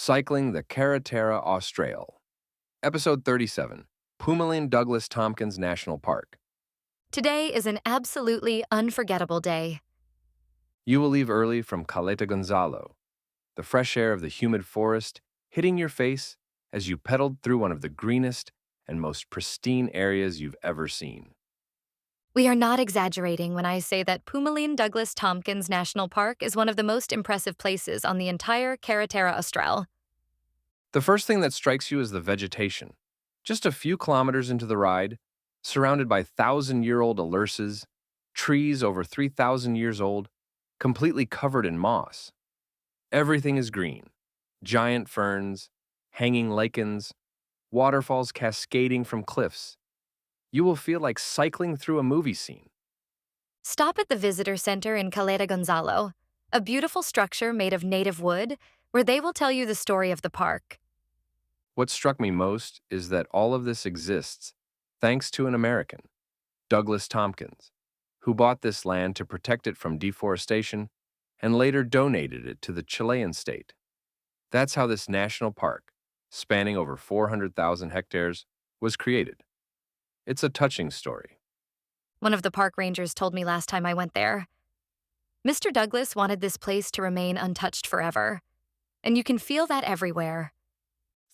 Cycling the Carretera Austral. Episode 37, Pumalín Douglas Tompkins National Park. Today is an absolutely unforgettable day. You will leave early from Caleta Gonzalo, the fresh air of the humid forest hitting your face as you pedaled through one of the greenest and most pristine areas you've ever seen. We are not exaggerating when I say that Pumalín Douglas Tompkins National Park is one of the most impressive places on the entire Carretera Austral. The first thing that strikes you is the vegetation. Just a few kilometers into the ride, surrounded by thousand-year-old alerces, trees over 3,000 years old, completely covered in moss. Everything is green. Giant ferns, hanging lichens, waterfalls cascading from cliffs. You will feel like cycling through a movie scene. Stop at the visitor center in Caleta Gonzalo, a beautiful structure made of native wood, where they will tell you the story of the park. What struck me most is that all of this exists thanks to an American, Douglas Tompkins, who bought this land to protect it from deforestation and later donated it to the Chilean state. That's how this national park, spanning over 400,000 hectares, was created. It's a touching story. One of the park rangers told me last time I went there. Mr. Douglas wanted this place to remain untouched forever, and you can feel that everywhere.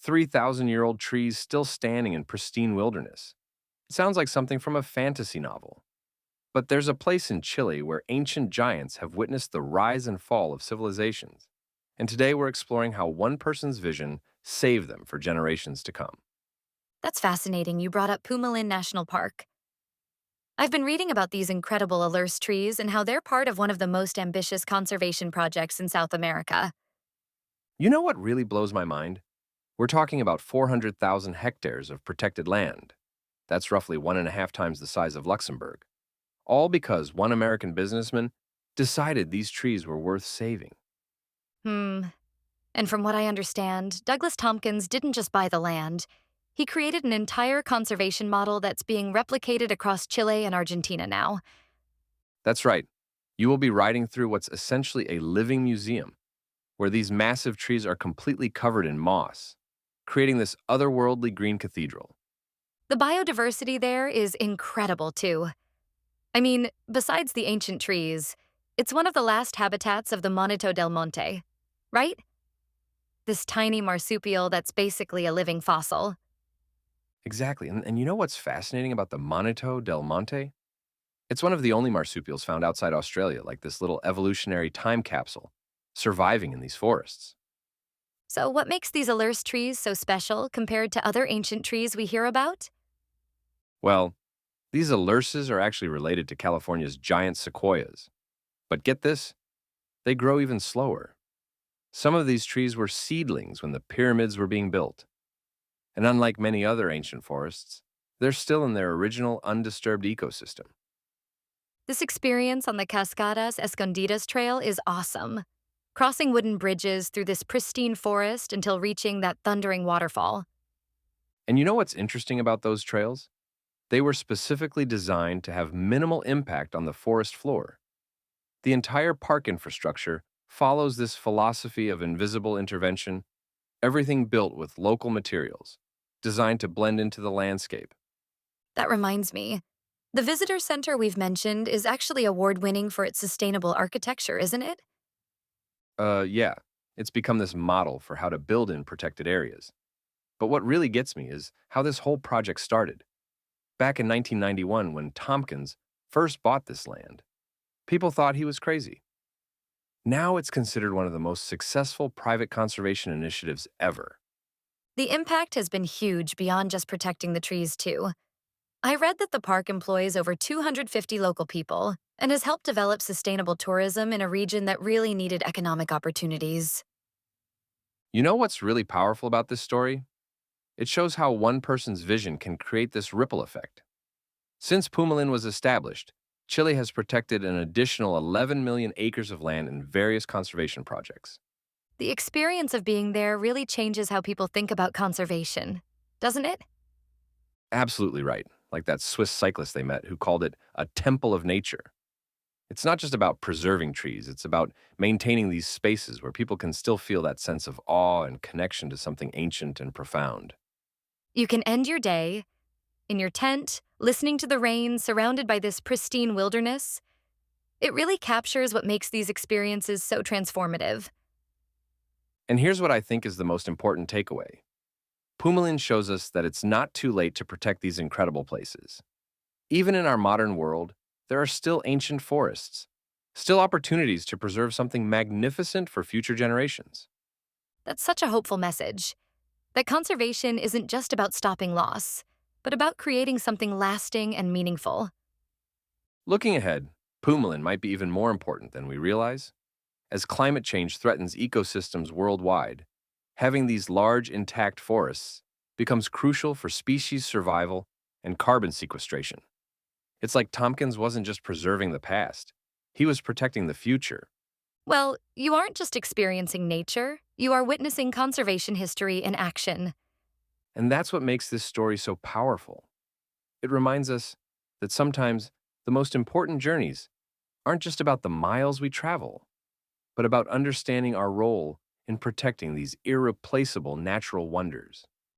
3,000-year-old trees still standing in pristine wilderness. It sounds like something from a fantasy novel. But there's a place in Chile where ancient giants have witnessed the rise and fall of civilizations. And today we're exploring how one person's vision saved them for generations to come. That's fascinating you brought up Pumalín National Park. I've been reading about these incredible alerce trees and how they're part of one of the most ambitious conservation projects in South America. You know what really blows my mind? We're talking about 400,000 hectares of protected land. That's roughly 1.5 times the size of Luxembourg. All because one American businessman decided these trees were worth saving. And from what I understand, Douglas Tompkins didn't just buy the land. He created an entire conservation model that's being replicated across Chile and Argentina now. That's right. You will be riding through what's essentially a living museum, where these massive trees are completely covered in moss, creating this otherworldly green cathedral. The biodiversity there is incredible, too. I mean, besides the ancient trees, it's one of the last habitats of the Monito del Monte, right? This tiny marsupial that's basically a living fossil. Exactly. And you know what's fascinating about the Monito del Monte? It's one of the only marsupials found outside Australia, like this little evolutionary time capsule, surviving in these forests. So, what makes these alerce trees so special compared to other ancient trees we hear about? Well, these alerces are actually related to California's giant sequoias. But get this, they grow even slower. Some of these trees were seedlings when the pyramids were being built. And unlike many other ancient forests, they're still in their original undisturbed ecosystem. This experience on the Cascadas Escondidas Trail is awesome. Crossing wooden bridges through this pristine forest until reaching that thundering waterfall. And you know what's interesting about those trails? They were specifically designed to have minimal impact on the forest floor. The entire park infrastructure follows this philosophy of invisible intervention, everything built with local materials, designed to blend into the landscape. That reminds me. The visitor center we've mentioned is actually award-winning for its sustainable architecture, isn't it? Yeah, it's become this model for how to build in protected areas. But what really gets me is how this whole project started. Back in 1991, when Tompkins first bought this land, people thought he was crazy. Now it's considered one of the most successful private conservation initiatives ever. The impact has been huge beyond just protecting the trees, too. I read that the park employs over 250 local people and has helped develop sustainable tourism in a region that really needed economic opportunities. You know what's really powerful about this story? It shows how one person's vision can create this ripple effect. Since Pumalín was established, Chile has protected an additional 11 million acres of land in various conservation projects. The experience of being there really changes how people think about conservation, doesn't it? Absolutely right, like that Swiss cyclist they met who called it a temple of nature. It's not just about preserving trees, it's about maintaining these spaces where people can still feel that sense of awe and connection to something ancient and profound. You can end your day in your tent, listening to the rain, surrounded by this pristine wilderness. It really captures what makes these experiences so transformative. And here's what I think is the most important takeaway. Pumalín shows us that it's not too late to protect these incredible places. Even in our modern world, there are still ancient forests, still opportunities to preserve something magnificent for future generations. That's such a hopeful message that conservation isn't just about stopping loss, but about creating something lasting and meaningful. Looking ahead, Pumalín might be even more important than we realize. As climate change threatens ecosystems worldwide, having these large intact forests becomes crucial for species survival and carbon sequestration. It's like Tompkins wasn't just preserving the past, he was protecting the future. Well, you aren't just experiencing nature, you are witnessing conservation history in action. And that's what makes this story so powerful. It reminds us that sometimes the most important journeys aren't just about the miles we travel, but about understanding our role in protecting these irreplaceable natural wonders.